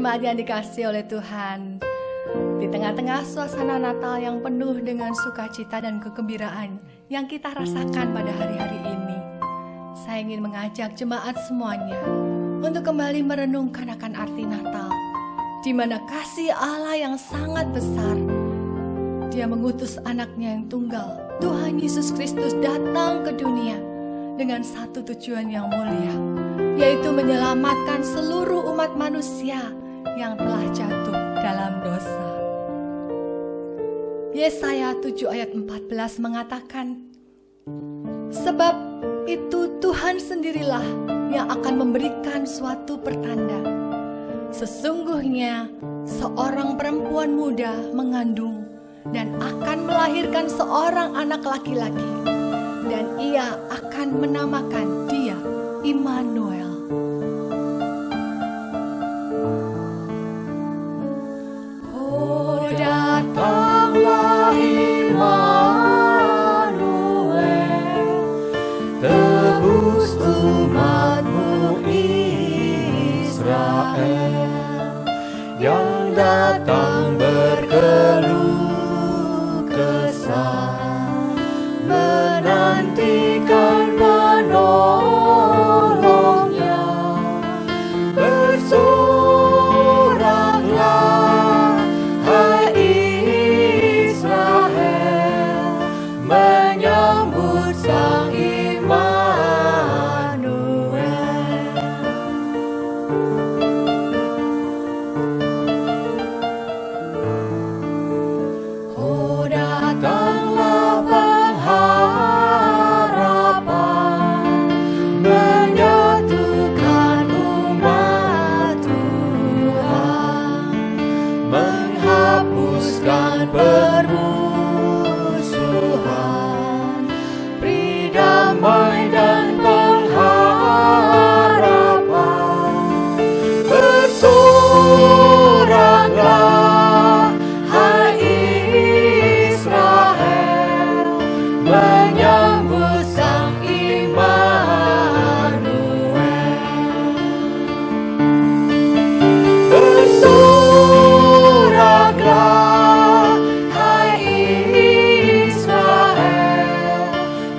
Jemaat yang dikasihi oleh Tuhan, di tengah-tengah suasana Natal yang penuh dengan sukacita dan kegembiraan yang kita rasakan pada hari-hari ini, saya ingin mengajak jemaat semuanya untuk kembali merenungkan akan arti Natal, di mana kasih Allah yang sangat besar, Dia mengutus anaknya yang tunggal, Tuhan Yesus Kristus, datang ke dunia dengan satu tujuan yang mulia, yaitu menyelamatkan seluruh umat manusia yang telah jatuh dalam dosa. Yesaya 7 ayat 14 mengatakan, sebab itu Tuhan sendirilah yang akan memberikan suatu pertanda. Sesungguhnya seorang perempuan muda mengandung dan akan melahirkan seorang anak laki-laki, dan ia akan menamakan dia Immanuel. Oh, datanglah Immanuel, tebus umatmu Israel, yang datang berkeluh kesah, menantikan penolongnya. Bersoraklah, hai Israel, menyambut Sang Immanuel. Oh, datanglah pengharapan, menyatukan umat Tuhan, menghapuskan permusuhan, beri damai dan pengharapan. Bersoraklah, hai Israel, menyambut Sang Immanuel. Bersoraklah, hai Israel,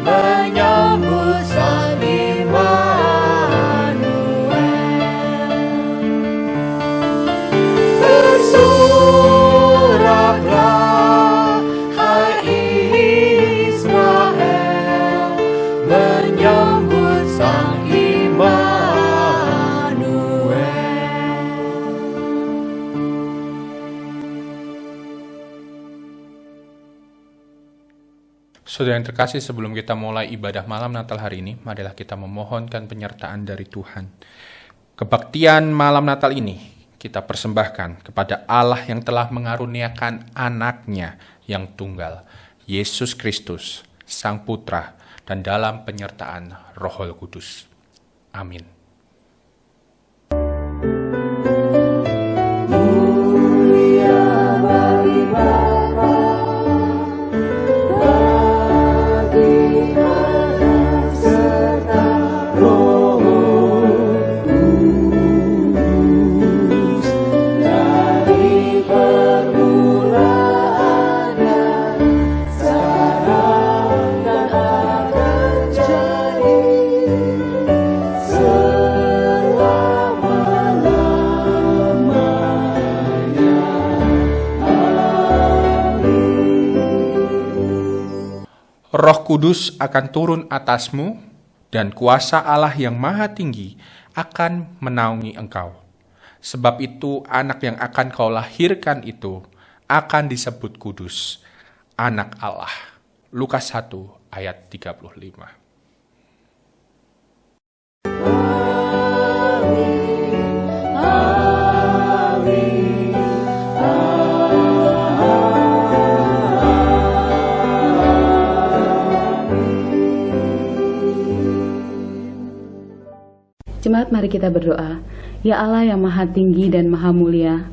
menyambut Sang Immanuel. Bersoraklah, hai Israel, menyambut Sang Immanuel. Saudara yang terkasih, sebelum kita mulai ibadah malam Natal hari ini, marilah kita memohonkan penyertaan dari Tuhan. Kebaktian malam Natal ini kita persembahkan kepada Allah yang telah mengaruniakan anaknya yang tunggal, Yesus Kristus, Sang Putra, dan dalam penyertaan Roh Kudus. Amin. Roh Kudus akan turun atasmu, dan kuasa Allah yang Maha Tinggi akan menaungi engkau. Sebab itu anak yang akan kau lahirkan itu akan disebut kudus, anak Allah. Lukas 1 ayat 35. Jemaat, mari kita berdoa. Ya Allah yang Maha Tinggi dan Maha Mulia,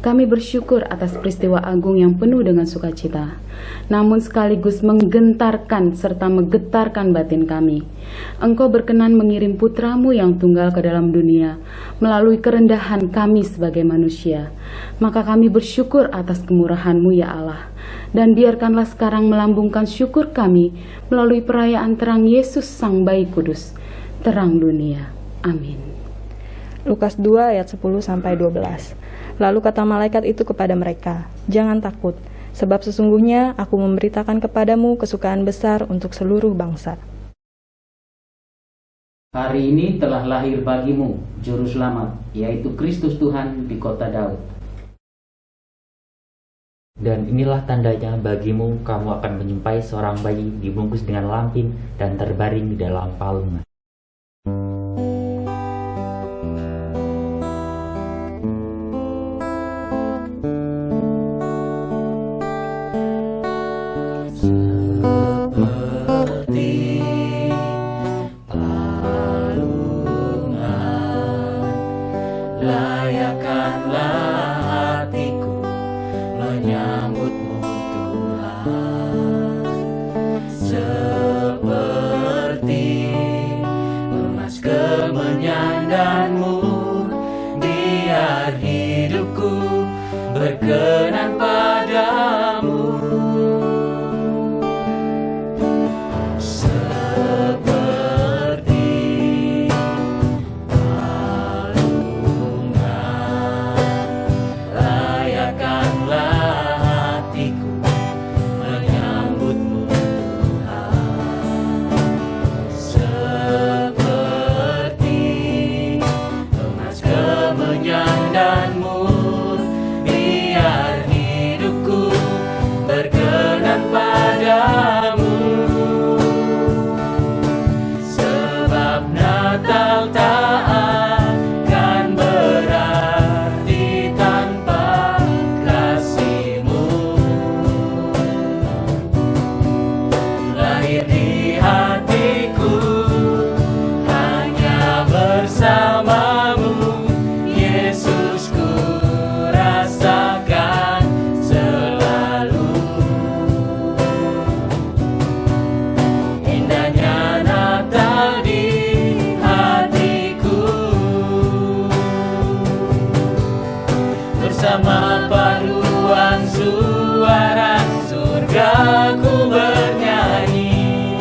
Kami bersyukur atas peristiwa agung yang penuh dengan sukacita, namun sekaligus menggentarkan serta menggetarkan batin kami. Engkau berkenan mengirim putramu yang tunggal ke dalam dunia melalui kerendahan kami sebagai manusia. Maka kami bersyukur atas kemurahan-Mu ya Allah. Dan biarkanlah sekarang melambungkan syukur kami melalui perayaan terang Yesus Sang Bayi Kudus, terang dunia. Amin. Lukas 2 ayat 10-12. Lalu kata malaikat itu kepada mereka, "Jangan takut, sebab sesungguhnya aku memberitakan kepadamu kesukaan besar untuk seluruh bangsa. Hari ini telah lahir bagimu Juru Selamat, yaitu Kristus Tuhan di kota Daud. Dan inilah tandanya bagimu, kamu akan menyumpai seorang bayi dibungkus dengan lampin dan terbaring di dalam palungan." Layakkanlah hatiku menyambutmu Tuhan, seperti emas kemenyandanmu, biar hidupku berkenan padamu. Bersama paduan suara surga ku bernyanyi,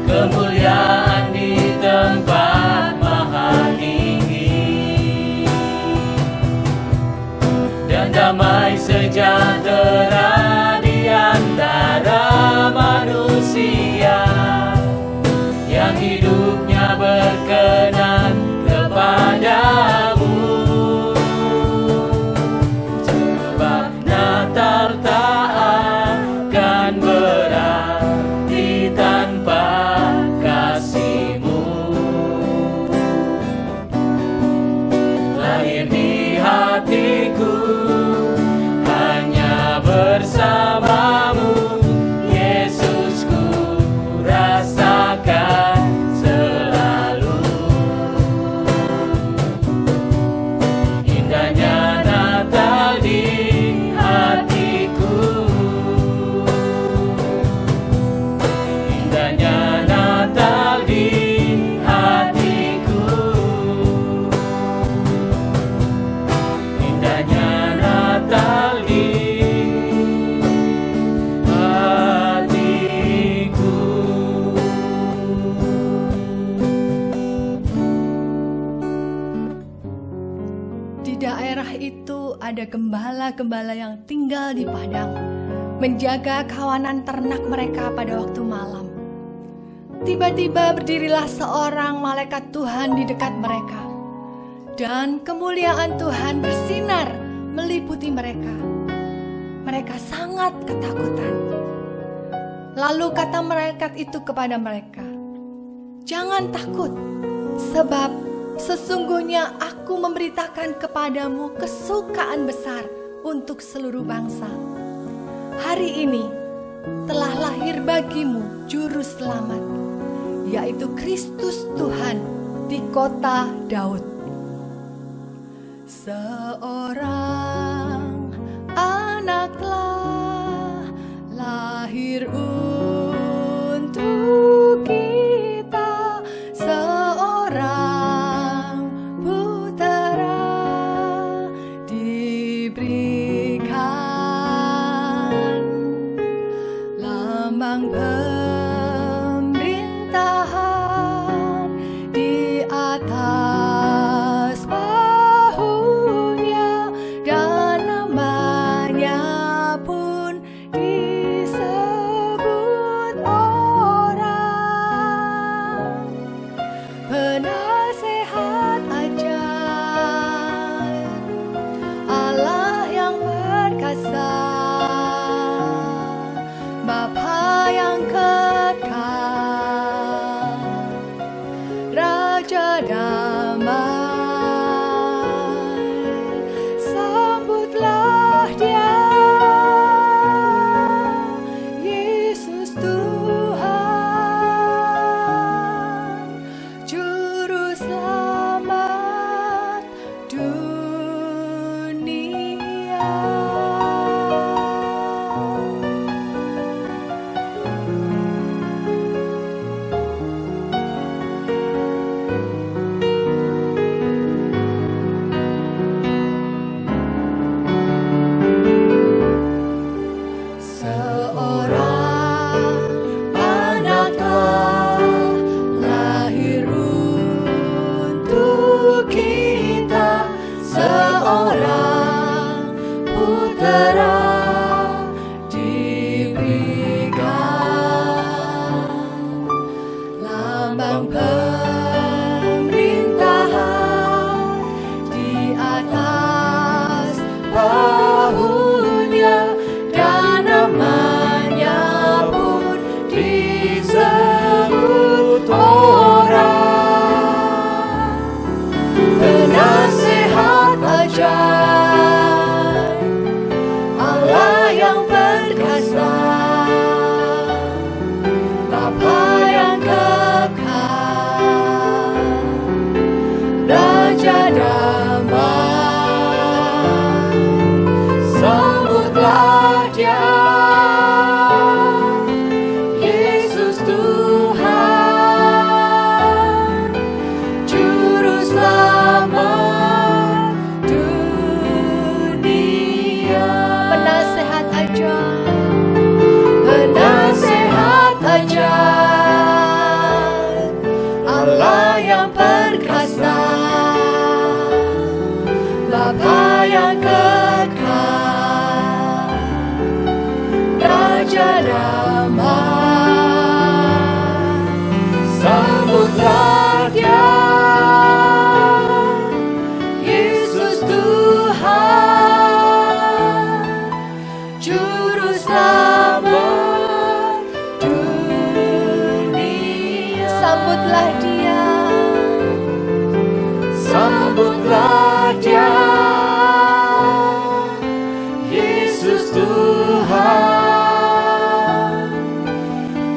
kemuliaan di tempat maha tinggi, dan damai sejahtera di antara manusia yang hidupnya berkenan kepadamu. Bersamamu, Yesus, ku rasakan selalu indahnya Natal di hatiku, indahnya Natal di hatiku, indahnya Natal di itu ada gembala-gembala yang tinggal di padang, menjaga kawanan ternak mereka pada waktu malam. Tiba-tiba berdirilah seorang malaikat Tuhan di dekat mereka, dan kemuliaan Tuhan bersinar meliputi mereka. Mereka sangat ketakutan. Lalu kata malaikat itu kepada mereka, "Jangan takut, sebab sesungguhnya aku memberitakan kepadamu kesukaan besar untuk seluruh bangsa. Hari ini telah lahir bagimu Juru Selamat, yaitu Kristus Tuhan di kota Daud. Seorang lahir untuk kita seorang putera diberikan, lambang pemerintahan di atas bahunya, dan namanya pun disebut orang penasehat ajaib, Allah yang perkasa, Bapa yang kekal, Raja damai. Sambutlah Dia, Yesus Tuhan, Juru Selamat dunia. Seorang anak telah lahir untuk kita, seorang putera diberikan, lambang pemerintahan di atas bahunya, dan namanya pun disebut orang penasehat ajaib, Allah yang perkasa, Bapa yang kekal, Raja damai. Sambutlah Dia, Yesus Tuhan, Juru Selamat dunia. Penasehat ajaib, penasehat ajaib, Allah yang perkasa, Bapa yang kekal, Raja damai. Sambutlah Dia, Yesus Tuhan, Juru Selamat dunia. Sambutlah Dia, sambutlah Dia, Yesus Tuhan,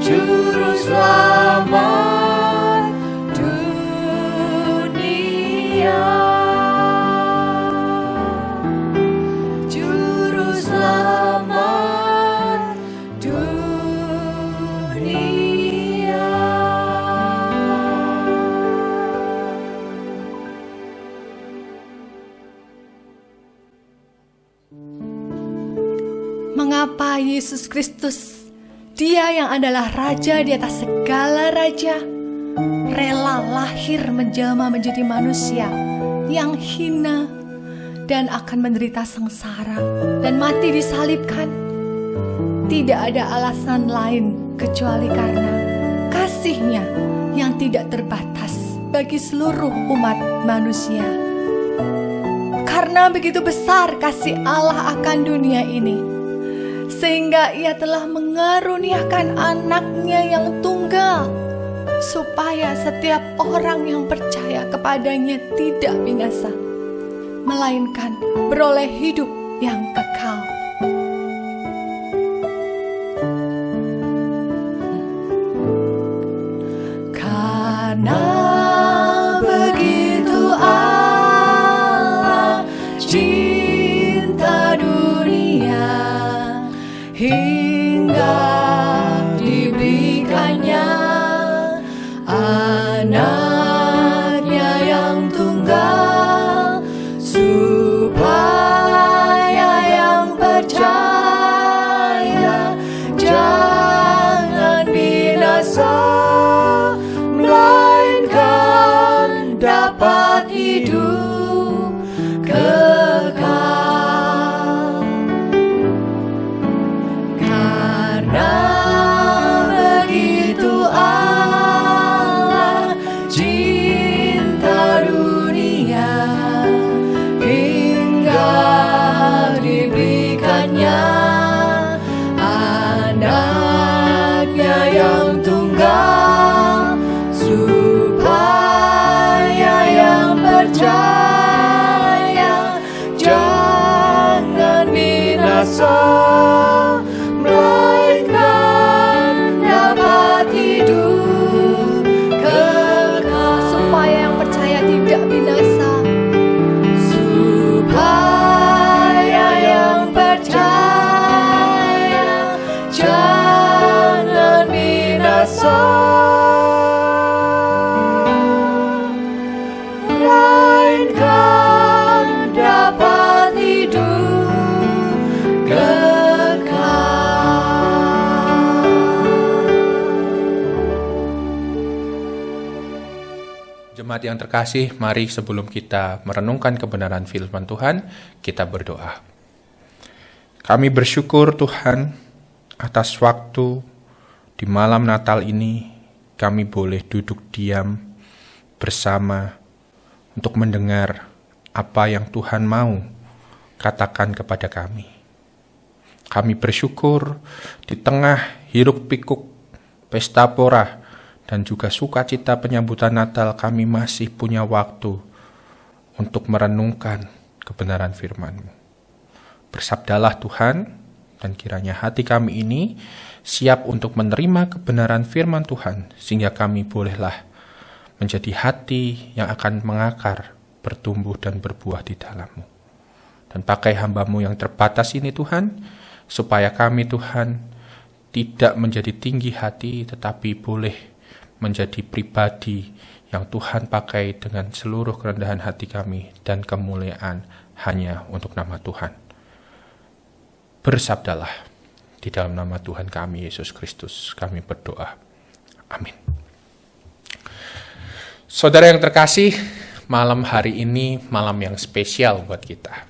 Juru Selamat dunia. Juru Selamat dunia. Mengapa Yesus Kristus, Dia yang adalah Raja di atas segala raja, rela lahir menjelma menjadi manusia yang hina dan akan menderita sengsara dan mati disalibkan? Tidak ada alasan lain kecuali karena kasih-Nya yang tidak terbatas bagi seluruh umat manusia. Karena begitu besar kasih Allah akan dunia ini, sehingga Ia telah mengaruniakan anak-Nya yang tunggal, supaya setiap orang yang percaya kepadanya tidak binasa, melainkan beroleh hidup yang kekal. Karena begitu Allah cinta dunia hingga binasa, melainkan dapat hidup kekal. Supaya yang percaya tidak binasa, supaya yang percaya jangan binasa, melainkan dapat hidup kekal. Jemaat yang terkasih, mari sebelum kita merenungkan kebenaran firman Tuhan, kita berdoa. Kami bersyukur Tuhan atas waktu di malam Natal ini kami boleh duduk diam bersama untuk mendengar apa yang Tuhan mau katakan kepada kami. Kami bersyukur di tengah hiruk pikuk pesta pora dan juga sukacita penyambutan Natal kami masih punya waktu untuk merenungkan kebenaran firman-Mu. Bersabdalah Tuhan, dan kiranya hati kami ini siap untuk menerima kebenaran firman Tuhan, sehingga kami bolehlah menjadi hati yang akan mengakar, bertumbuh dan berbuah di dalam-Mu. Dan pakai hamba-Mu yang terbatas ini Tuhan, supaya kami Tuhan tidak menjadi tinggi hati, tetapi boleh menjadi pribadi yang Tuhan pakai dengan seluruh kerendahan hati kami dan kemuliaan hanya untuk nama Tuhan. Bersabdalah, di dalam nama Tuhan kami Yesus Kristus kami berdoa. Amin. Saudara yang terkasih, malam hari ini malam yang spesial buat kita.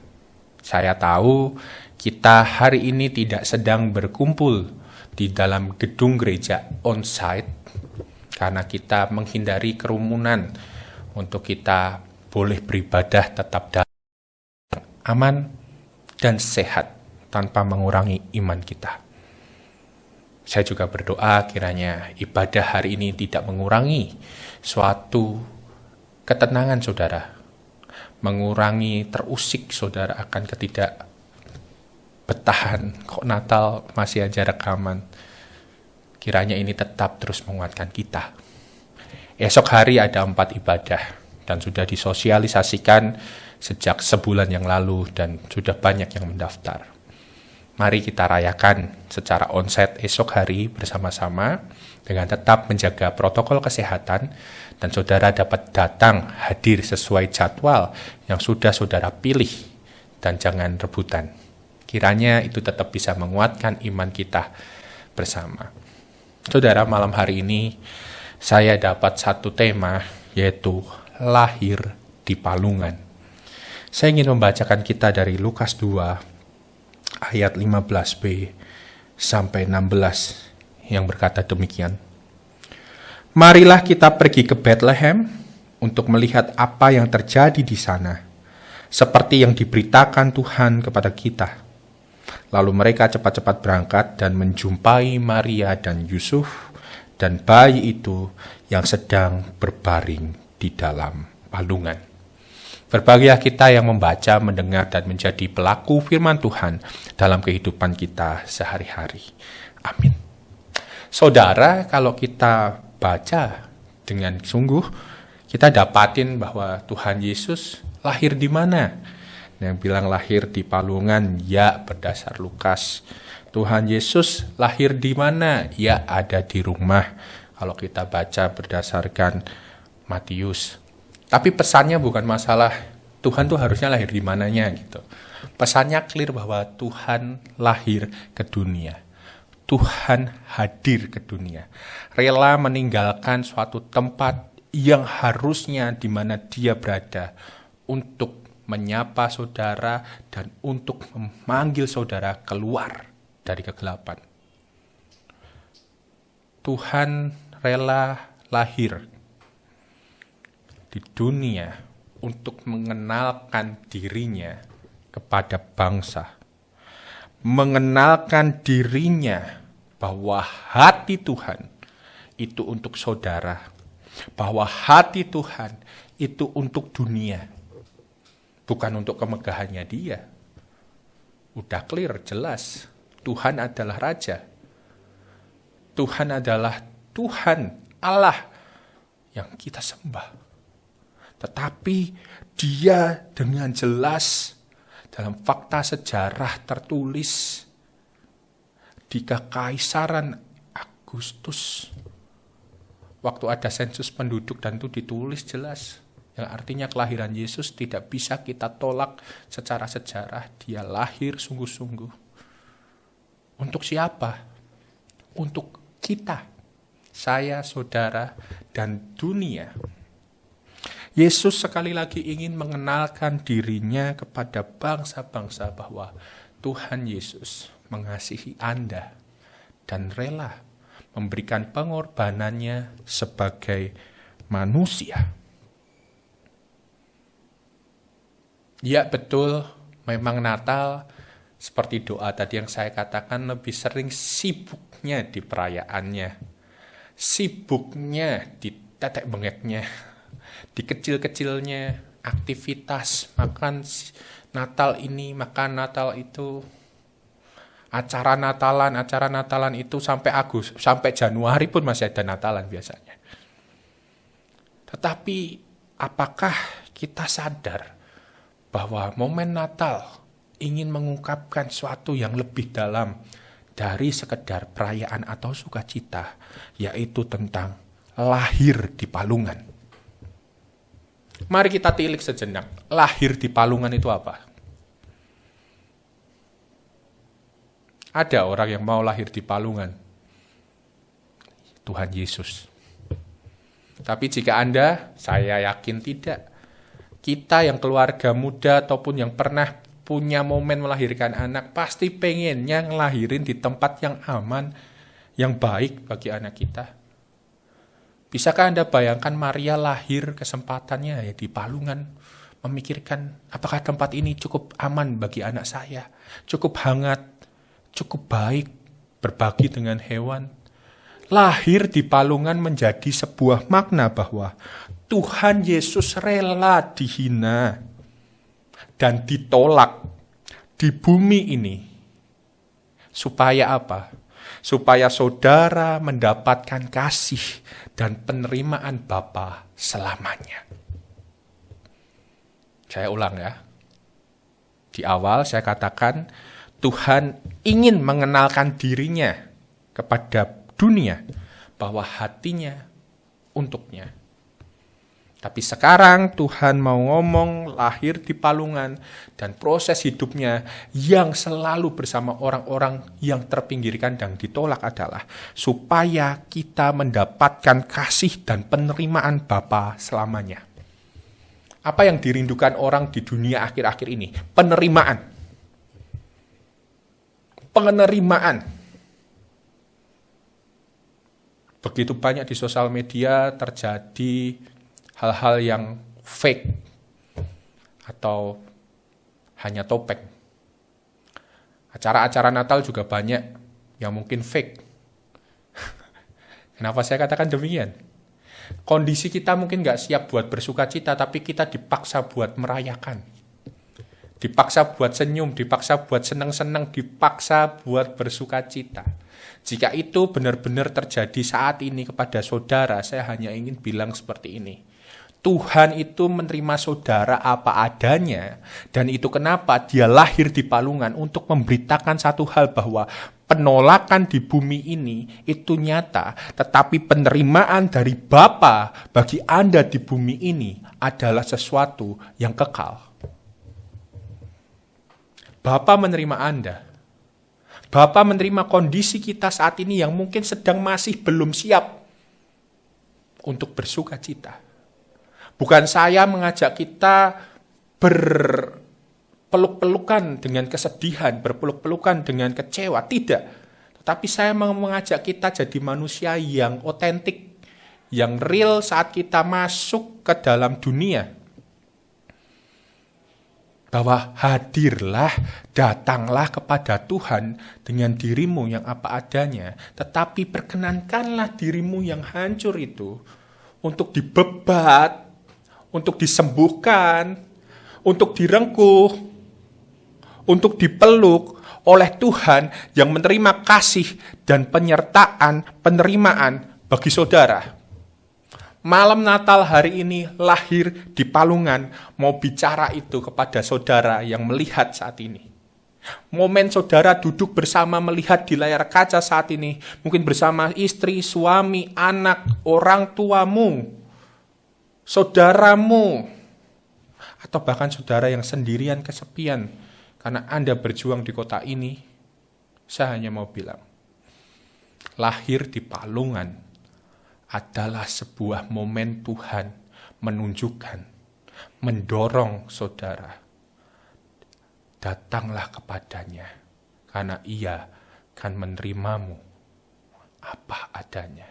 Saya tahu kita hari ini tidak sedang berkumpul di dalam gedung gereja on-site, karena kita menghindari kerumunan untuk kita boleh beribadah tetap dalam aman dan sehat tanpa mengurangi iman kita. Saya juga berdoa kiranya ibadah hari ini tidak mengurangi suatu ketenangan saudara, mengurangi terusik saudara akan ketidakbetahan, kok Natal masih aja rekaman. Kiranya ini tetap terus menguatkan kita. Esok hari ada 4 ibadah dan sudah disosialisasikan sejak sebulan yang lalu dan sudah banyak yang mendaftar. Mari kita rayakan secara onsite esok hari bersama-sama dengan tetap menjaga protokol kesehatan dan saudara dapat datang hadir sesuai jadwal yang sudah saudara pilih dan jangan rebutan. Kiranya itu tetap bisa menguatkan iman kita bersama. Saudara, malam hari ini saya dapat satu tema, yaitu lahir di palungan. Saya ingin membacakan kita dari Lukas 2 ayat 15b sampai 16 yang berkata demikian. Marilah kita pergi ke Bethlehem untuk melihat apa yang terjadi di sana, seperti yang diberitakan Tuhan kepada kita. Lalu mereka cepat-cepat berangkat dan menjumpai Maria dan Yusuf dan bayi itu yang sedang berbaring di dalam palungan. Berbahagia kita yang membaca, mendengar, dan menjadi pelaku firman Tuhan dalam kehidupan kita sehari-hari. Amin. Saudara, kalau kita baca dengan sungguh, kita dapatin bahwa Tuhan Yesus lahir di mana? Yang bilang lahir di palungan, ya berdasar Lukas. Tuhan Yesus lahir di mana? Ya ada di rumah. Kalau kita baca berdasarkan Matius. Tapi pesannya bukan masalah Tuhan tuh harusnya lahir di mananya gitu. Pesannya clear bahwa Tuhan lahir ke dunia. Tuhan hadir ke dunia. Rela meninggalkan suatu tempat yang harusnya di mana dia berada untuk menyapa saudara dan untuk memanggil saudara keluar dari kegelapan. Tuhan rela lahir di dunia untuk mengenalkan dirinya kepada bangsa. Mengenalkan dirinya bahwa hati Tuhan itu untuk saudara. Bahwa hati Tuhan itu untuk dunia. Bukan untuk kemegahannya dia. Udah clear, jelas. Tuhan adalah Raja. Tuhan adalah Tuhan, Allah yang kita sembah. Tetapi Dia dengan jelas dalam fakta sejarah tertulis di Kekaisaran Agustus, waktu ada sensus penduduk dan itu ditulis jelas, yang artinya kelahiran Yesus tidak bisa kita tolak secara sejarah. Dia lahir sungguh-sungguh. Untuk siapa? Untuk kita, saya, saudara, dan dunia. Yesus sekali lagi ingin mengenalkan dirinya kepada bangsa-bangsa bahwa Tuhan Yesus mengasihi Anda dan rela memberikan pengorbanannya sebagai manusia. Ya betul, memang Natal seperti doa tadi yang saya katakan lebih sering sibuknya di perayaannya. Sibuknya di tetek bengeknya, di kecil-kecilnya, aktivitas, makan Natal ini, makan Natal itu, acara Natalan itu sampai Januari pun masih ada Natalan biasanya. Tetapi apakah kita sadar bahwa momen Natal ingin mengungkapkan sesuatu yang lebih dalam dari sekedar perayaan atau sukacita, yaitu tentang lahir di palungan. Mari kita tilik sejenak. Lahir di palungan itu apa? Ada orang yang mau lahir di palungan. Tuhan Yesus. Tapi jika Anda, saya yakin tidak. Kita yang keluarga muda ataupun yang pernah punya momen melahirkan anak, pasti pengennya ngelahirin di tempat yang aman, yang baik bagi anak kita. Bisakah Anda bayangkan Maria lahir kesempatannya ya di palungan, memikirkan apakah tempat ini cukup aman bagi anak saya, cukup hangat, cukup baik, berbagi dengan hewan. Lahir di palungan menjadi sebuah makna bahwa Tuhan Yesus rela dihina dan ditolak di bumi ini. Supaya apa? Supaya saudara mendapatkan kasih dan penerimaan Bapa selamanya. Saya ulang ya. Di awal saya katakan Tuhan ingin mengenalkan dirinya kepada dunia bahwa hatinya untuknya. Tapi sekarang Tuhan mau ngomong lahir di palungan dan proses hidupnya yang selalu bersama orang-orang yang terpinggirkan dan ditolak adalah supaya kita mendapatkan kasih dan penerimaan Bapa selamanya. Apa yang dirindukan orang di dunia akhir-akhir ini? Penerimaan. Penerimaan. Begitu banyak di sosial media terjadi hal-hal yang fake atau hanya topeng. Acara-acara Natal juga banyak yang mungkin fake. Kenapa saya katakan demikian? Kondisi kita mungkin nggak siap buat bersukacita, tapi kita dipaksa buat merayakan. Dipaksa buat senyum, dipaksa buat senang-senang, dipaksa buat bersukacita. Jika itu benar-benar terjadi saat ini kepada saudara, saya hanya ingin bilang seperti ini. Tuhan itu menerima saudara apa adanya, dan itu kenapa dia lahir di palungan untuk memberitakan satu hal bahwa penolakan di bumi ini itu nyata, tetapi penerimaan dari Bapa bagi Anda di bumi ini adalah sesuatu yang kekal. Bapa menerima Anda. Bapa menerima kondisi kita saat ini yang mungkin sedang masih belum siap untuk bersukacita. Bukan saya mengajak kita berpeluk-pelukan dengan kesedihan, berpeluk-pelukan dengan kecewa. Tidak. Tetapi saya mau mengajak kita jadi manusia yang otentik, yang real saat kita masuk ke dalam dunia. Bahwa hadirlah, datanglah kepada Tuhan dengan dirimu yang apa adanya. Tetapi perkenankanlah dirimu yang hancur itu untuk dibebat, untuk disembuhkan, untuk direngkuh, untuk dipeluk oleh Tuhan yang menerima kasih dan penerimaan bagi saudara. Malam Natal hari ini lahir di Palungan mau bicara itu kepada saudara yang melihat saat ini. Momen saudara duduk bersama melihat di layar kaca saat ini, mungkin bersama istri, suami, anak, orang tuamu, saudaramu, atau bahkan saudara yang sendirian kesepian karena Anda berjuang di kota ini. Saya hanya mau bilang, lahir di Palungan adalah sebuah momen Tuhan menunjukkan, mendorong saudara. Datanglah kepadanya, karena ia akan menerimamu apa adanya.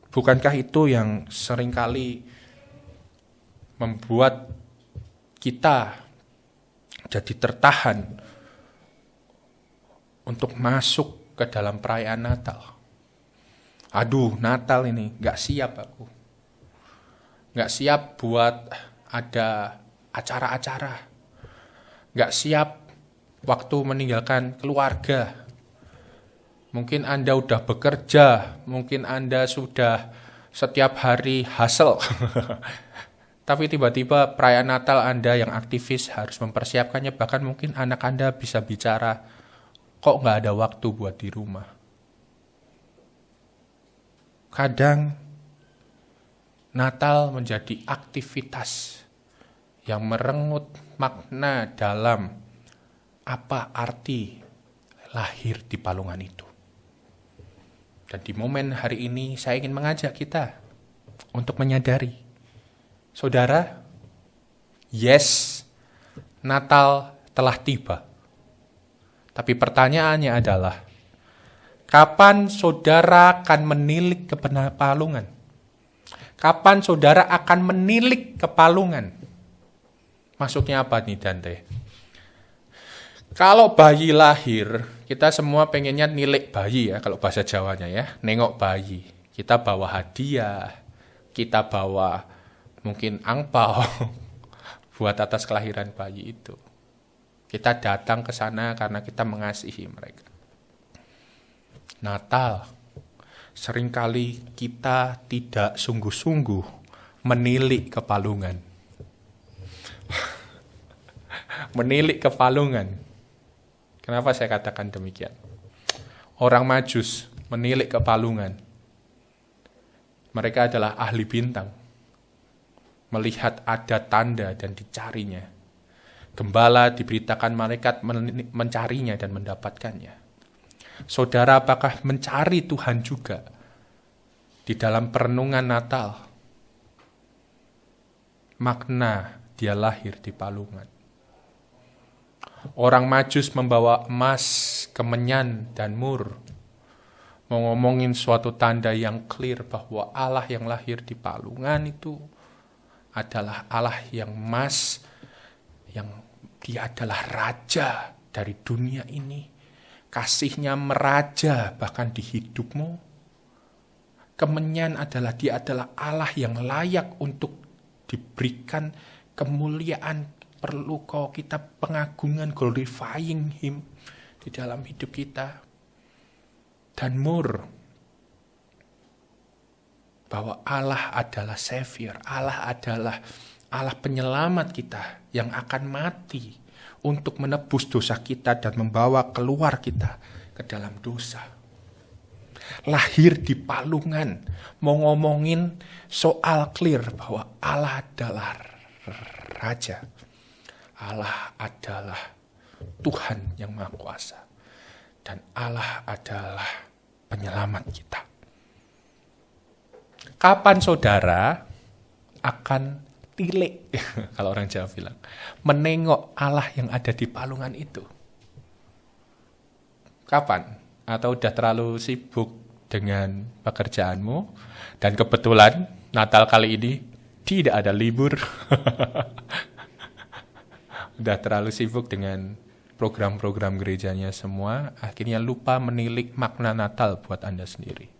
Bukankah itu yang seringkali membuat kita jadi tertahan untuk masuk ke dalam perayaan Natal? Aduh, Natal ini gak siap aku. Gak siap buat ada acara-acara. Gak siap waktu meninggalkan keluarga. Mungkin Anda udah bekerja, mungkin Anda sudah setiap hari hustle. Tapi tiba-tiba perayaan Natal Anda yang aktivis harus mempersiapkannya. Bahkan mungkin anak Anda bisa bicara, kok gak ada waktu buat di rumah. Kadang Natal menjadi aktivitas yang merenggut makna dalam apa arti lahir di Palungan itu. Dan di momen hari ini saya ingin mengajak kita untuk menyadari, saudara, yes, Natal telah tiba. Tapi pertanyaannya adalah, kapan saudara akan menilik ke Palungan? Kapan saudara akan menilik ke Palungan? Maksudnya apa nih Dante? Kalau bayi lahir, kita semua pengennya nilik bayi ya, kalau bahasa Jawanya ya, nengok bayi. Kita bawa hadiah, kita bawa mungkin angpau buat atas kelahiran bayi itu. Kita datang ke sana karena kita mengasihi mereka. Natal, seringkali kita tidak sungguh-sungguh menilik ke Palungan. Menilik ke Palungan. Kenapa saya katakan demikian? Orang Majus menilik ke Palungan. Mereka adalah ahli bintang. Melihat ada tanda dan dicarinya. Gembala diberitakan malaikat mencarinya dan mendapatkannya. Saudara, apakah mencari Tuhan juga di dalam perenungan Natal? Makna dia lahir di Palungan. Orang Majus membawa emas, kemenyan, dan mur. Mau ngomongin suatu tanda yang clear bahwa Allah yang lahir di Palungan itu adalah Allah yang emas, yang dia adalah raja dari dunia ini. Kasihnya meraja bahkan di hidupmu. Kemenyan adalah dia adalah Allah yang layak untuk diberikan kemuliaan. Perlu kita pengagungan, glorifying him di dalam hidup kita. Dan mur, bahwa Allah adalah Savior, Allah adalah Allah penyelamat kita yang akan mati untuk menebus dosa kita dan membawa keluar kita ke dalam dosa. Lahir di Palungan, mau ngomongin soal clear bahwa Allah adalah Raja. Allah adalah Tuhan yang Maha Kuasa. Dan Allah adalah penyelamat kita. Kapan saudara akan tilik, kalau orang Jawa bilang, menengok Allah yang ada di Palungan itu? Kapan? Atau udah terlalu sibuk dengan pekerjaanmu, dan kebetulan Natal kali ini tidak ada libur. Udah terlalu sibuk dengan program-program gerejanya semua, akhirnya lupa menilik makna Natal buat Anda sendiri.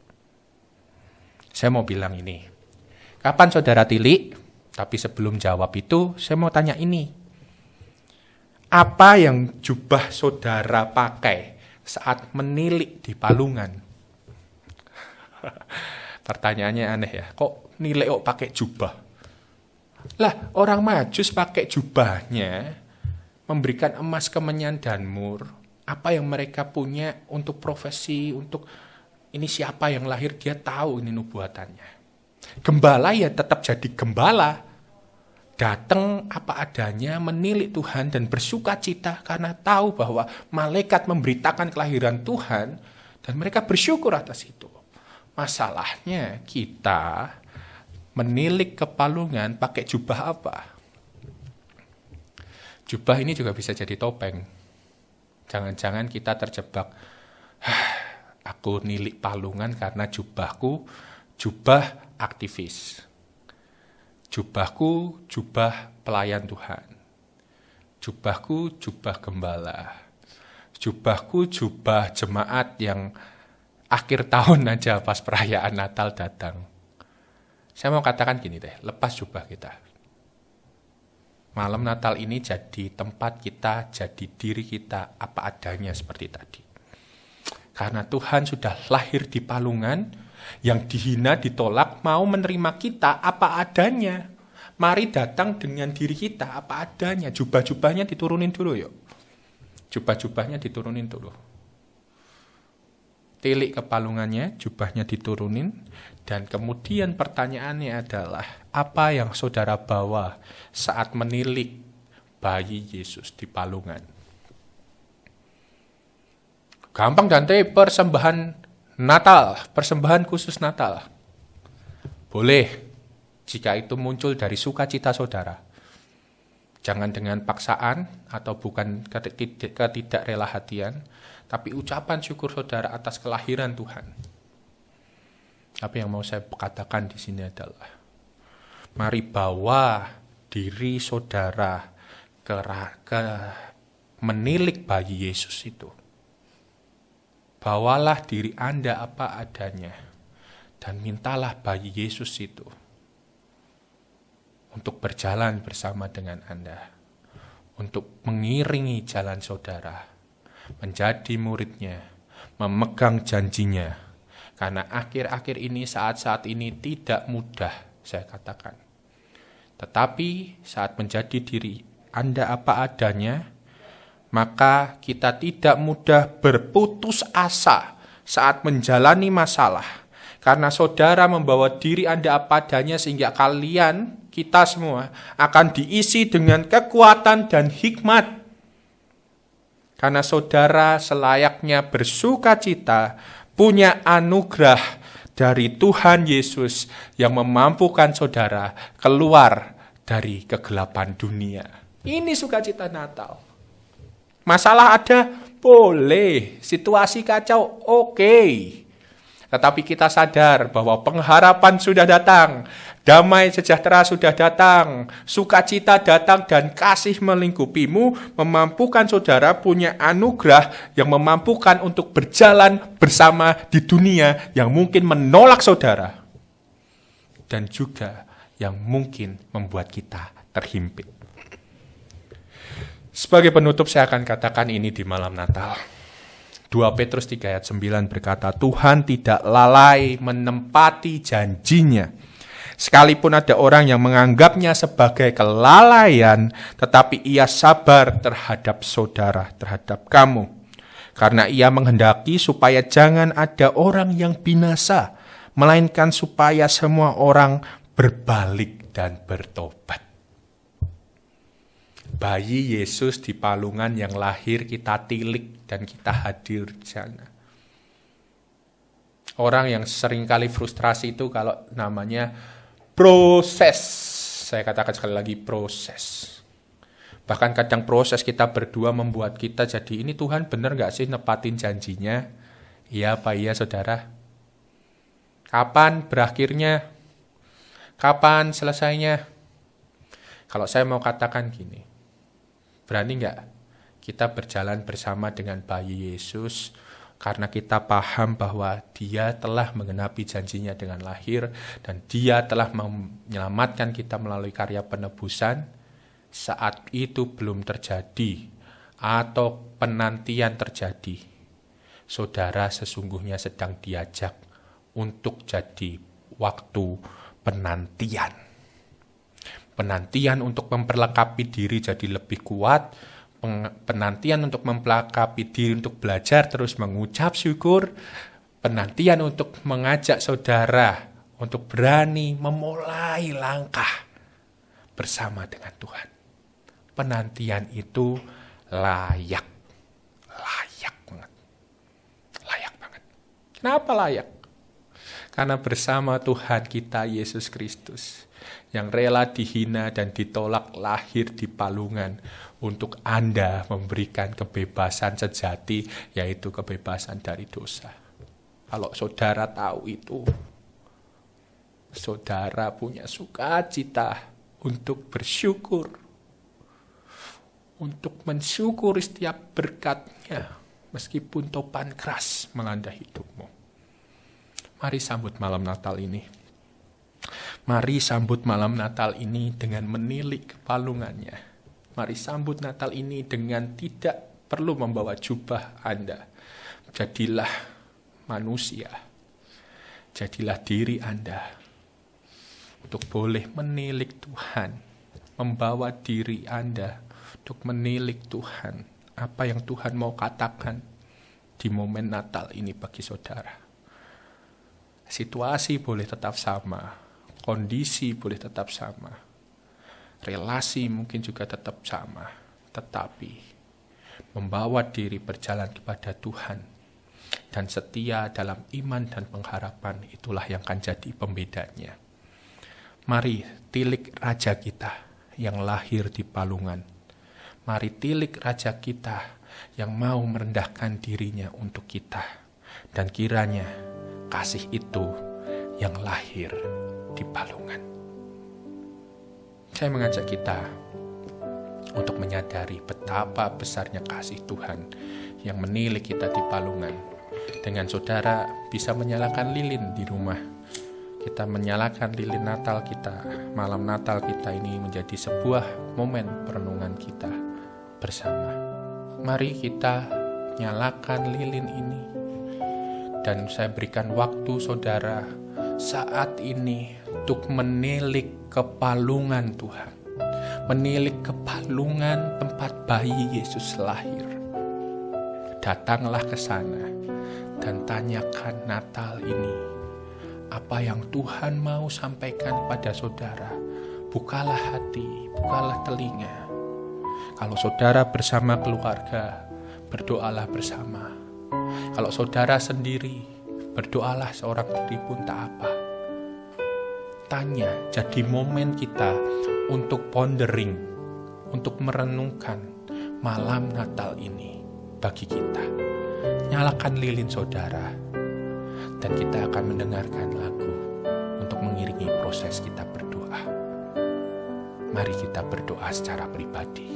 Saya mau bilang ini, kapan saudara tilik? Tapi sebelum jawab itu, saya mau tanya ini. Apa yang jubah saudara pakai saat menilik di palungan? Pertanyaannya aneh ya, kok nilik kok pakai jubah? Lah, orang Majus pakai jubahnya, memberikan emas, kemenyan, dan mur. Apa yang mereka punya untuk profesi, untuk ini siapa yang lahir, dia tahu ini nubuatannya. Gembala ya tetap jadi gembala. Datang apa adanya, menilik Tuhan dan bersuka cita karena tahu bahwa malaikat memberitakan kelahiran Tuhan dan mereka bersyukur atas itu. Masalahnya kita menilik ke palungan pakai jubah apa? Jubah ini juga bisa jadi topeng. Jangan-jangan kita terjebak, aku nilik palungan karena jubahku jubah aktivis. Jubahku jubah pelayan Tuhan. Jubahku jubah gembala. Jubahku jubah jemaat yang akhir tahun aja pas perayaan Natal datang. Saya mau katakan gini deh, lepas jubah kita. Malam Natal ini jadi tempat kita, jadi diri kita apa adanya seperti tadi. Karena Tuhan sudah lahir di palungan, yang dihina, ditolak, mau menerima kita apa adanya. Mari datang dengan diri kita apa adanya. Jubah-jubahnya diturunin dulu yuk. Jubah-jubahnya diturunin dulu. Tilik ke palungannya, jubahnya diturunin. Dan kemudian pertanyaannya adalah, apa yang saudara bawa saat menilik bayi Yesus di palungan? Gampang Dante, persembahan Natal, persembahan khusus Natal. Boleh, jika itu muncul dari sukacita saudara. Jangan dengan paksaan atau bukan ketidakrela hatian, tapi ucapan syukur saudara atas kelahiran Tuhan. Apa yang mau saya katakan di sini adalah, mari bawa diri saudara ke menilik bayi Yesus itu. Bawalah diri Anda apa adanya, dan mintalah bayi Yesus itu untuk berjalan bersama dengan Anda, untuk mengiringi jalan saudara, menjadi muridnya, memegang janjinya, karena akhir-akhir ini, saat-saat ini tidak mudah, saya katakan. Tetapi saat menjadi diri Anda apa adanya, maka kita tidak mudah berputus asa saat menjalani masalah. Karena saudara membawa diri Anda apa adanya sehingga kalian, kita semua, akan diisi dengan kekuatan dan hikmat. Karena saudara selayaknya bersuka cita, punya anugerah dari Tuhan Yesus yang memampukan saudara keluar dari kegelapan dunia. Ini sukacita Natal. Masalah ada? Boleh. Situasi kacau? Oke. Tetapi kita sadar bahwa pengharapan sudah datang. Damai sejahtera sudah datang. Sukacita datang dan kasih melingkupimu memampukan saudara punya anugerah yang memampukan untuk berjalan bersama di dunia yang mungkin menolak saudara. Dan juga yang mungkin membuat kita terhimpit. Sebagai penutup saya akan katakan ini di malam Natal. 2 Petrus 3 ayat 9 berkata, Tuhan tidak lalai menempati janjinya. Sekalipun ada orang yang menganggapnya sebagai kelalaian, tetapi ia sabar terhadap saudara, terhadap kamu. Karena ia menghendaki supaya jangan ada orang yang binasa, melainkan supaya semua orang berbalik dan bertobat. Bayi Yesus di palungan yang lahir kita tilik dan kita hadir di sana. Orang yang seringkali frustrasi itu kalau namanya proses. Saya katakan sekali lagi proses. Bahkan kadang proses kita berdua membuat kita jadi, ini Tuhan benar gak sih nepatin janjinya? Iya apa iya saudara? Kapan berakhirnya? Kapan selesainya? Kalau saya mau katakan gini, berani nggak kita berjalan bersama dengan bayi Yesus Karena kita paham bahwa Dia telah menggenapi janjinya dengan lahir dan Dia telah menyelamatkan kita melalui karya penebusan, saat itu belum terjadi atau penantian terjadi, saudara sesungguhnya sedang diajak untuk jadi waktu penantian. Penantian untuk memperlengkapi diri jadi lebih kuat, penantian untuk memperlengkapi diri untuk belajar terus mengucap syukur, penantian untuk mengajak saudara untuk berani memulai langkah bersama dengan Tuhan. Penantian itu layak banget. Layak banget. Kenapa layak? Karena bersama Tuhan kita Yesus Kristus yang rela dihina dan ditolak lahir di palungan untuk Anda memberikan kebebasan sejati, yaitu kebebasan dari dosa. Kalau saudara tahu itu, saudara punya sukacita untuk bersyukur, untuk mensyukuri setiap berkat-Nya, meskipun topan keras melanda hidupmu. Mari sambut malam Natal ini. Mari sambut malam Natal ini dengan menilik kepalungannya. Mari sambut Natal ini dengan tidak perlu membawa jubah Anda. Jadilah manusia. Jadilah diri Anda. Untuk boleh menilik Tuhan. Membawa diri Anda untuk menilik Tuhan. Apa yang Tuhan mau katakan di momen Natal ini bagi saudara. Situasi boleh tetap sama. Kondisi boleh tetap sama. Relasi mungkin juga tetap sama. Tetapi membawa diri berjalan kepada Tuhan dan setia dalam iman dan pengharapan, itulah yang akan jadi pembedanya. Mari tilik Raja kita yang lahir di palungan. Mari tilik Raja kita yang mau merendahkan dirinya untuk kita. Dan kiranya kasih itu yang lahir di palungan. Saya mengajak kita untuk menyadari betapa besarnya kasih Tuhan yang menilik kita di palungan. Dengan saudara bisa menyalakan lilin di rumah. Kita menyalakan lilin Natal kita, malam Natal kita ini menjadi sebuah momen perenungan kita bersama. Mari kita nyalakan lilin ini. Dan saya berikan waktu saudara saat ini untuk menilik kepalungan Tuhan. Menilik kepalungan tempat bayi Yesus lahir. Datanglah ke sana dan tanyakan Natal ini. Apa yang Tuhan mau sampaikan pada saudara. Bukalah hati, bukalah telinga. Kalau saudara bersama keluarga, berdoalah bersama. Kalau saudara sendiri, berdoalah seorang diri pun tak apa. Tanya, jadi momen kita untuk pondering, untuk merenungkan malam Natal ini bagi kita. Nyalakan lilin saudara, dan kita akan mendengarkan lagu untuk mengiringi proses kita berdoa. Mari kita berdoa secara pribadi.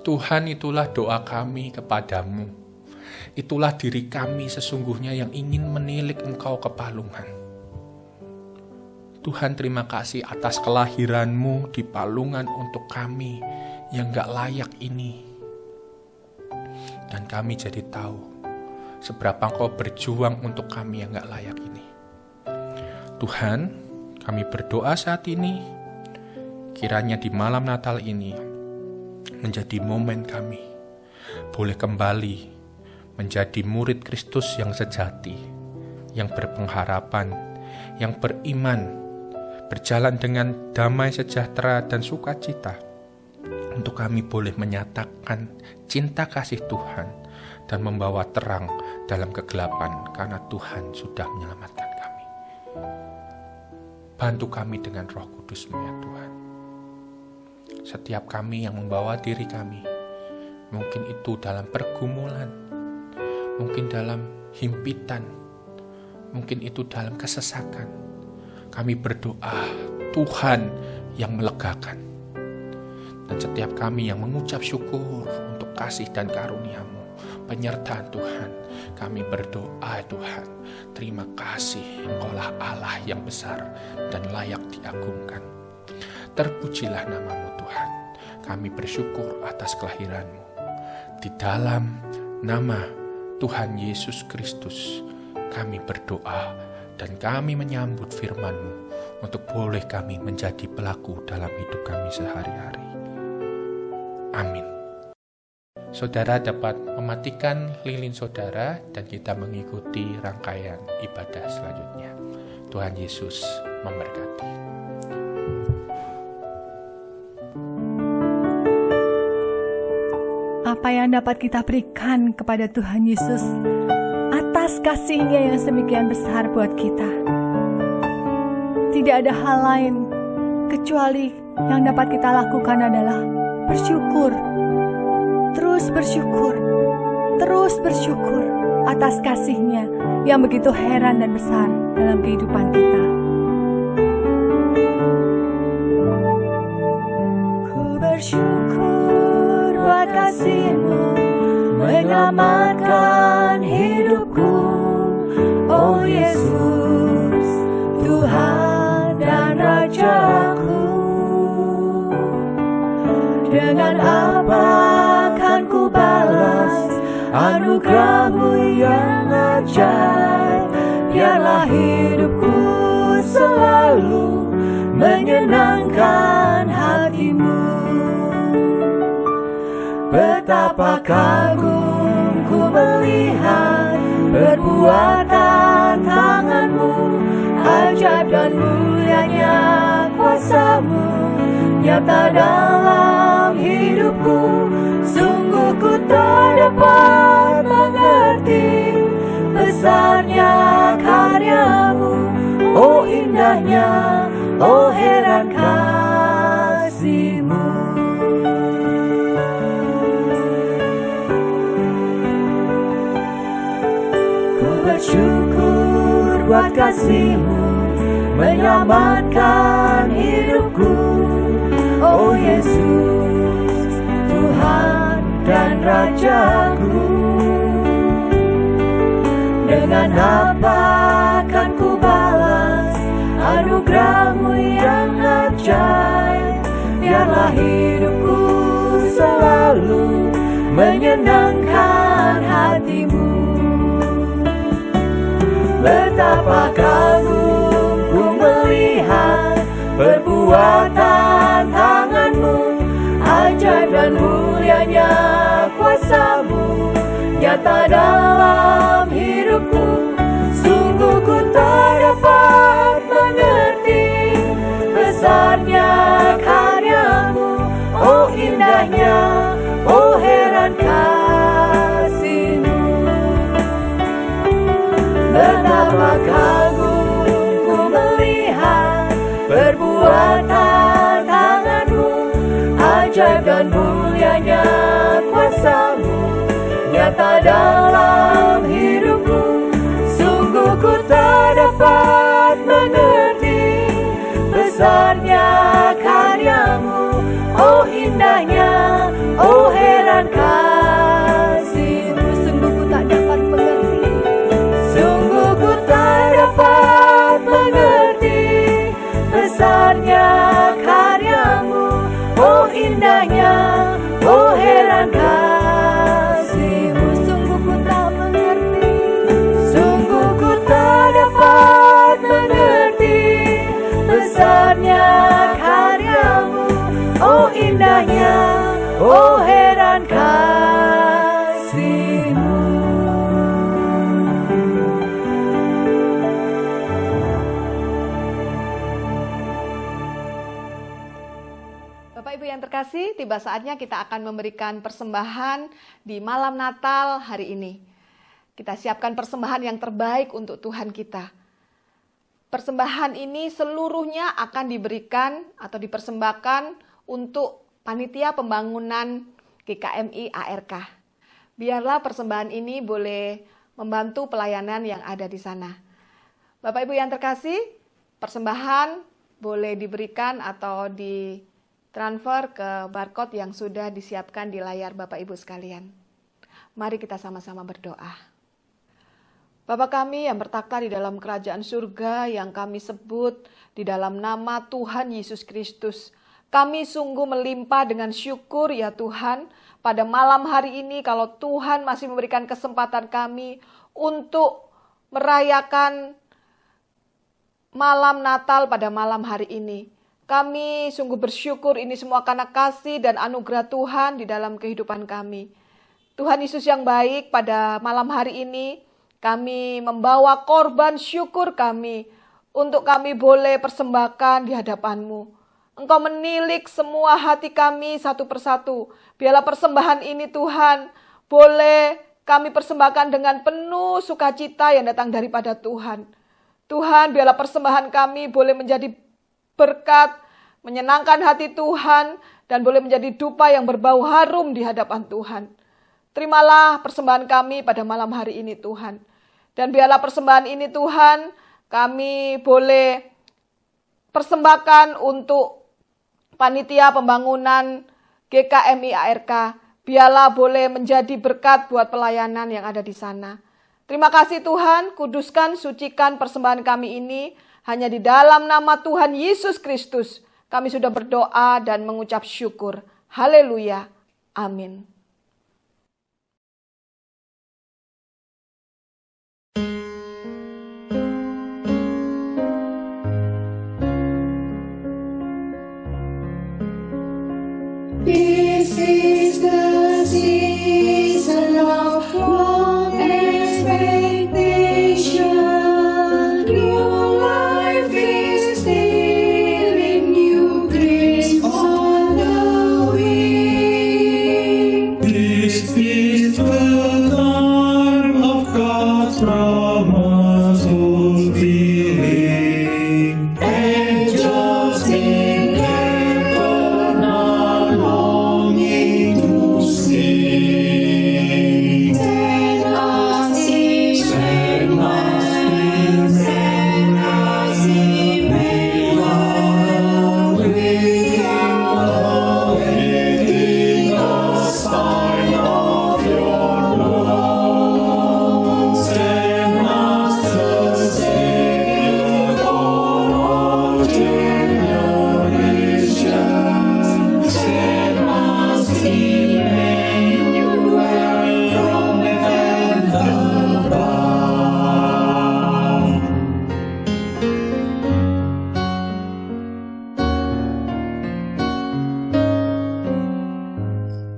Tuhan, itulah doa kami kepadamu. Itulah diri kami sesungguhnya yang ingin menilik Engkau ke palungan. Tuhan, terima kasih atas kelahiran-Mu di palungan untuk kami yang gak layak ini. Dan kami jadi tahu seberapa Engkau berjuang untuk kami yang gak layak ini. Tuhan, kami berdoa saat ini, kiranya di malam Natal ini menjadi momen kami boleh kembali menjadi murid Kristus yang sejati, yang berpengharapan, yang beriman, berjalan dengan damai, sejahtera, dan sukacita, untuk kami boleh menyatakan cinta kasih Tuhan dan membawa terang dalam kegelapan karena Tuhan sudah menyelamatkan kami. Bantu kami dengan Roh Kudus-Mu ya Tuhan. Setiap kami yang membawa diri kami, mungkin itu dalam pergumulan, mungkin dalam himpitan, mungkin itu dalam kesesakan, kami berdoa Tuhan yang melegakan. Dan setiap kami yang mengucap syukur untuk kasih dan karunia-Mu, penyertaan Tuhan, kami berdoa Tuhan, terima kasih, Engkaulah Allah yang besar dan layak diagungkan. Terpujilah nama-Mu Tuhan, kami bersyukur atas kelahiran-Mu. Di dalam nama Tuhan Yesus Kristus, kami berdoa dan kami menyambut firman-Mu untuk boleh kami menjadi pelaku dalam hidup kami sehari-hari. Amin. Saudara dapat mematikan lilin saudara dan kita mengikuti rangkaian ibadah selanjutnya. Tuhan Yesus memberkati. Apa yang dapat kita berikan kepada Tuhan Yesus atas kasih-Nya yang semikian besar buat kita? Tidak ada hal lain kecuali yang dapat kita lakukan adalah bersyukur. Terus bersyukur, terus bersyukur atas kasih-Nya yang begitu heran dan besar dalam kehidupan kita. Ku bersyukur buat kasih-Mu menyelamatkan hidupku, oh Yesus, Tuhan dan Rajaku. Dengan apa akan ku balas anugerah-Mu yang ajaib? Biarlah hidupku selalu menyenangkan hati-Mu. Betapa kagum ku melihat perbuatan tangan-Mu, ajaib dan mulianya kuasa-Mu nyata dalam hidupku. Sungguh ku tak dapat mengerti besarnya karya-Mu, oh indahnya, oh heran kasih-Mu. Ku bersyukur buat kasih-Mu menyelamatkan hidupku, oh Yesus, Tuhan dan Rajaku. Dengan apa akan ku balas anugerah-Mu yang ajaib? Biarlah hidupku selalu menyenangkan hati-Mu. Betapa kagum ku melihat perbuatan tangan-Mu, ajaib dan mulianya kuasa-Mu nyata dalam hidupku. Sungguh ku tak dapat mengerti besarnya karya-Mu, oh indahnya, oh heran kasih-Mu. Betapa kagum ku melihat perbuatan tangan-Mu, ajaib dan mulianya kuasa-Mu nyata dalam hidupku. Sungguh ku tak dapat mengerti besarnya karya-Mu, oh indahnya, oh heran dan kasih-Mu. Bapak Ibu yang terkasih, tiba saatnya kita akan memberikan persembahan di malam Natal hari ini. Kita siapkan persembahan yang terbaik untuk Tuhan kita. Persembahan ini seluruhnya akan diberikan atau dipersembahkan untuk panitia pembangunan GKMI ARK. Biarlah persembahan ini boleh membantu pelayanan yang ada di sana. Bapak Ibu yang terkasih, persembahan boleh diberikan atau transfer ke barcode yang sudah disiapkan di layar Bapak Ibu sekalian. Mari kita sama-sama berdoa. Bapa kami yang bertakhta di dalam kerajaan surga yang kami sebut di dalam nama Tuhan Yesus Kristus. Kami sungguh melimpah dengan syukur ya Tuhan pada malam hari ini kalau Tuhan masih memberikan kesempatan kami untuk merayakan malam Natal pada malam hari ini. Kami sungguh bersyukur ini semua karena kasih dan anugerah Tuhan di dalam kehidupan kami. Tuhan Yesus yang baik, pada malam hari ini kami membawa korban syukur kami untuk kami boleh persembahkan di hadapan-Mu. Engkau menilik semua hati kami satu persatu. Biarlah persembahan ini Tuhan boleh kami persembahkan dengan penuh sukacita yang datang daripada Tuhan. Tuhan, biarlah persembahan kami boleh menjadi berkat, menyenangkan hati Tuhan, dan boleh menjadi dupa yang berbau harum di hadapan Tuhan. Terimalah persembahan kami pada malam hari ini Tuhan. Dan biarlah persembahan ini Tuhan, kami boleh persembahkan untuk panitia pembangunan GKMI ARK. Biarlah boleh menjadi berkat buat pelayanan yang ada di sana. Terima kasih Tuhan, kuduskan, sucikan persembahan kami ini hanya di dalam nama Tuhan Yesus Kristus. Kami sudah berdoa dan mengucap syukur. Haleluya. Amin. This is the season of long expectation. New life is stealing, new grace on the wing. This is the time of God's promise fulfilling. Angels in heaven are longing to sing. Send us Emmanuel, send us Emmanuel, Awaiting the sign of your love. Send us the Savior for all generations. Send us Emmanuel from heaven above.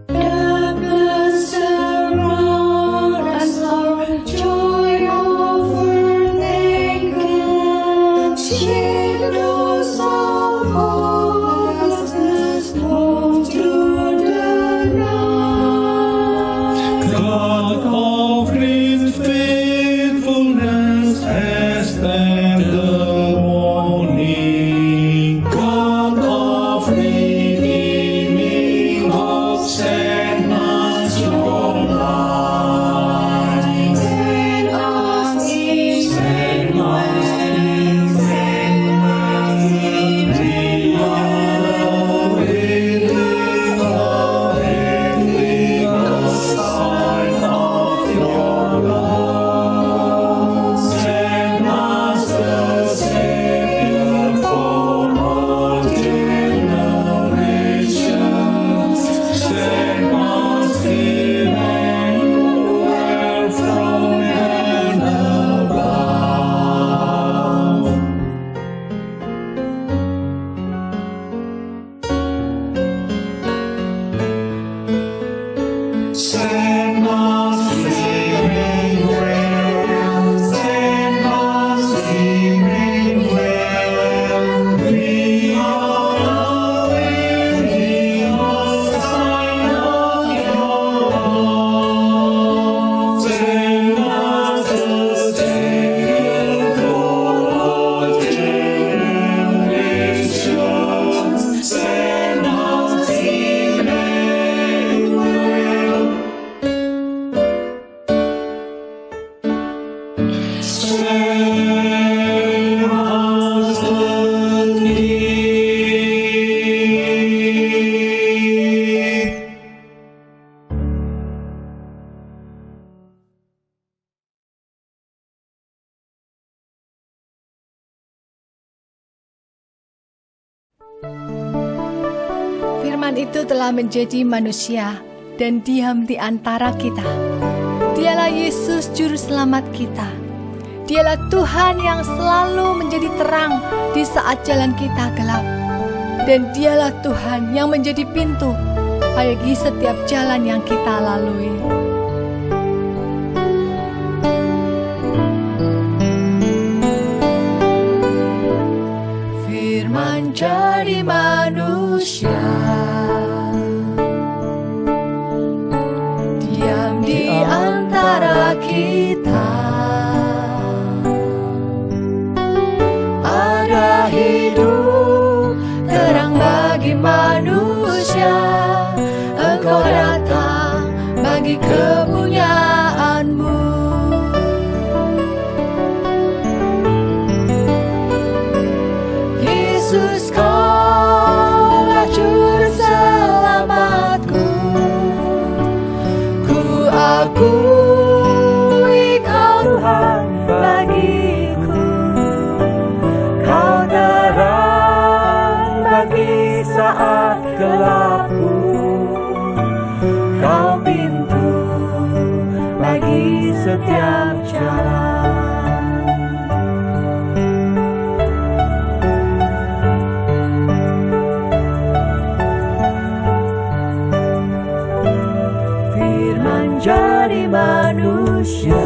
Darkness surround us, our joy overtaken. Shadows of hopelessness move through the night. God of great faithfulness has stand the morning. God of redeeming hope, send us your light. Send us Emmanuel, send us We are awaiting the sign of your Send us living well, send us living well. We are waiting on the sign of your love. Send us the Savior for all generations. Send us living well. Send us the King. Firman itu telah menjadi manusia dan diam di antara kita. Dialah Yesus Juru Selamat kita. Dialah Tuhan yang selalu menjadi terang di saat jalan kita gelap. Dan dialah Tuhan yang menjadi pintu bagi setiap jalan yang kita lalui. Firman jadi manusia, diam di antara kita. Ada hidup terang bagi manusia. Engkau datang bagi kepunyaanmu. Yesus, Kaulah Juru Selamatku. Ku akui Kau Tuhan bagiku. Kau terang bagi saat gelapku. Kau pintu bagi setiap jalan. Firman jadi manusia,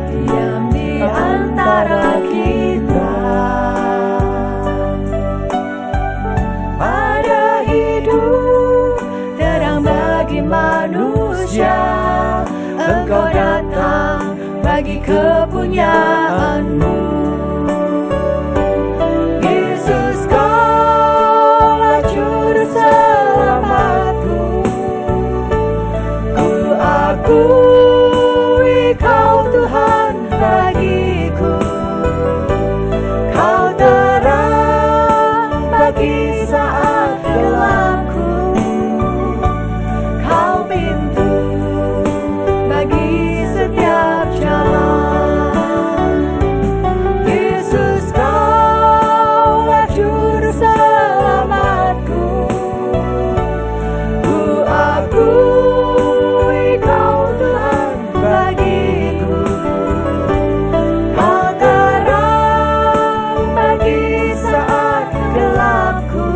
diam di antara kita. Ada hidup terang bagi manusia. Engkau datang bagi kepunyaanmu. Yesus, Kaulah Juru Selamatku. Ku akui Kau Tuhan bagiku. Kau terang bagi saat gelapku. Kau pintu bagi setiap jalan. Yesus, Kaulah Juru Selamatku. Ku akui Kau Tuhan bagiku. Kau terang bagi saat gelapku.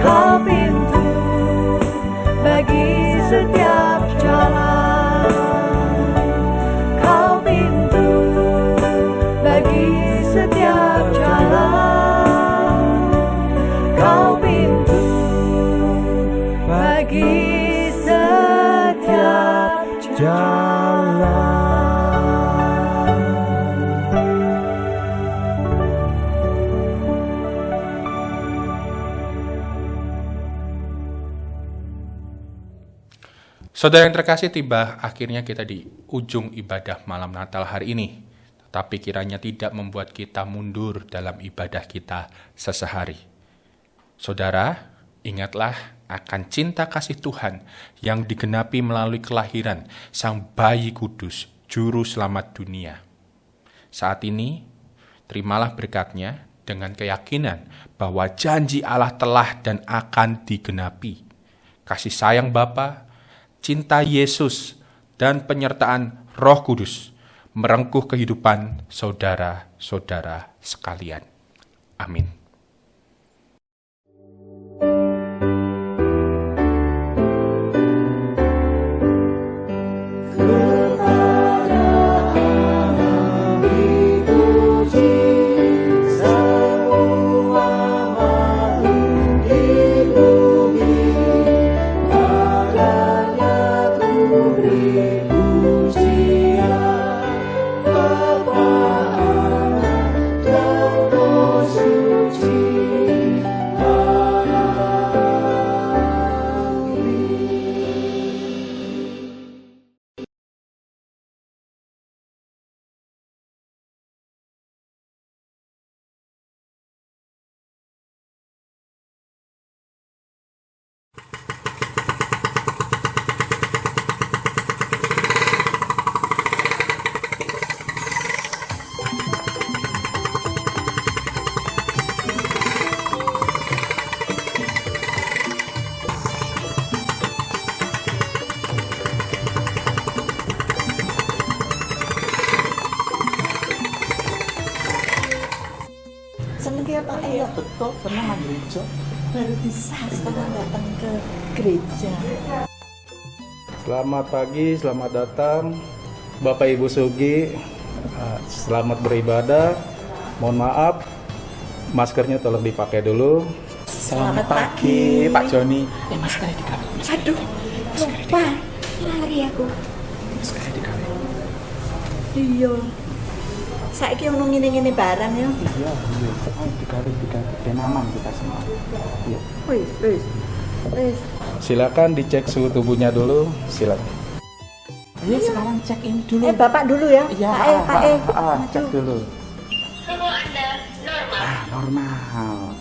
Kau pintu bagi setiap jalan. Kau pintu bagi setiap jalan. Kau pintu bagi setiap jalan. Saudara yang terkasih, tiba akhirnya kita di ujung ibadah malam Natal hari ini. Tetapi kiranya tidak membuat kita mundur dalam ibadah kita sesehari. Saudara, ingatlah akan cinta kasih Tuhan yang digenapi melalui kelahiran Sang Bayi Kudus, Juru Selamat dunia. Saat ini, terimalah berkat-Nya dengan keyakinan bahwa janji Allah telah dan akan digenapi. Kasih sayang Bapa, cinta Yesus, dan penyertaan Roh Kudus merengkuh kehidupan saudara-saudara sekalian. Amin. toh pernah nang gereja? Baru bisa sekarang datang ke gereja. Selamat pagi, selamat datang Bapak Ibu Sugi. Selamat beribadah. Mohon maaf, maskernya tolong dipakai dulu. Selamat pagi, Pak Joni. Maskernya dikali. Aduh, lupa. Lari aku. Maskernya dikali. Iya. Saiki ono ngene-ngene barang ya. Iya. Dikali. Dan aman kita semua. Iya. Wis. Silakan dicek suhu tubuhnya dulu. Silakan. Ayo sekarang cek ini dulu. Bapak dulu ya. Iya, Pak E. cek dulu. Suhu Anda normal. Normal.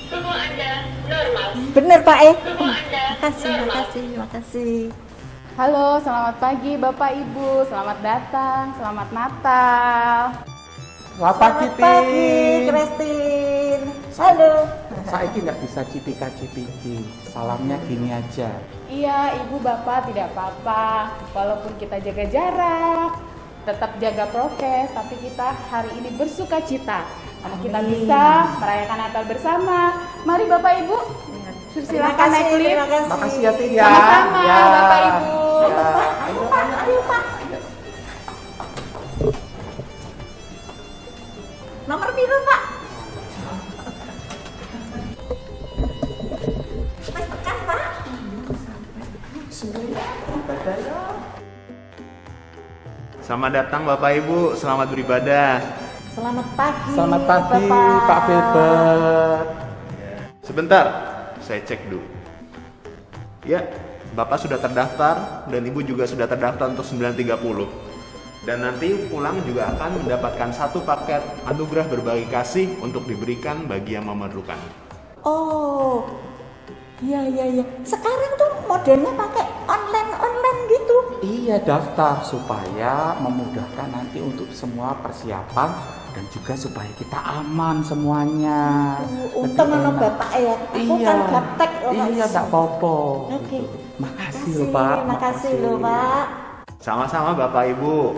Suhu Anda normal. Bener Pak E. Suhu Anda Makasih. Halo, selamat pagi Bapak Ibu, selamat datang, selamat Natal. Selamat pagi, Christine. Halo. Saiki nggak bisa cipika-cipiki. Salamnya gini aja. Iya, Ibu Bapak tidak apa-apa. Walaupun kita jaga jarak, tetap jaga prokes, tapi kita hari ini bersuka cita karena kita bisa merayakan Natal bersama. Mari Bapak Ibu, silakan naik lift. Makasih ya, Tin ya. Sama-sama, Ya. Bapak Ibu. Ayo Pak. Nomor biru Pak. Mas tekan Pak. Selamat datang Bapak Ibu, selamat beribadah. Selamat pagi. Selamat pagi, Bapak. Pak Filbert. Sebentar, saya cek dulu. Ya, Bapak sudah terdaftar dan Ibu juga sudah terdaftar untuk 9.30. Dan nanti pulang juga akan mendapatkan satu paket anugerah berbagi kasih untuk diberikan bagi yang memerlukan. Oh. Iya. Sekarang tuh modelnya pakai online gitu. Iya, daftar supaya memudahkan nanti untuk semua persiapan dan juga supaya kita aman semuanya. Untung ono Bapak ya. Aku Iya. kan gaptek loh. Iya, tak apa-apa. Oke. Makasih loh, Pak. Makasih loh, Pak. Sama-sama Bapak Ibu.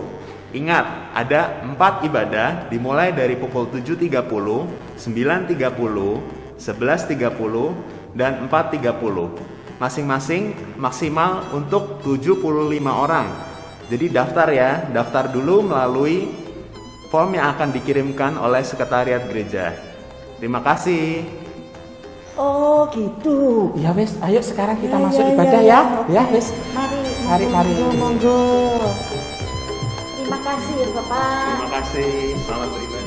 Ingat, ada 4 ibadah dimulai dari pukul 7.30, 9.30, 11.30, dan 4.30. Masing-masing maksimal untuk 75 orang. Jadi daftar ya, daftar dulu melalui form yang akan dikirimkan oleh Sekretariat Gereja. Terima kasih. Oh gitu. Ya wes, ayo sekarang kita Ya, masuk ya, ibadah ya, ya. ya. Ya wes. Mari. Mari. Monggo. Terima kasih Bapak. Terima kasih. Selamat beribadah.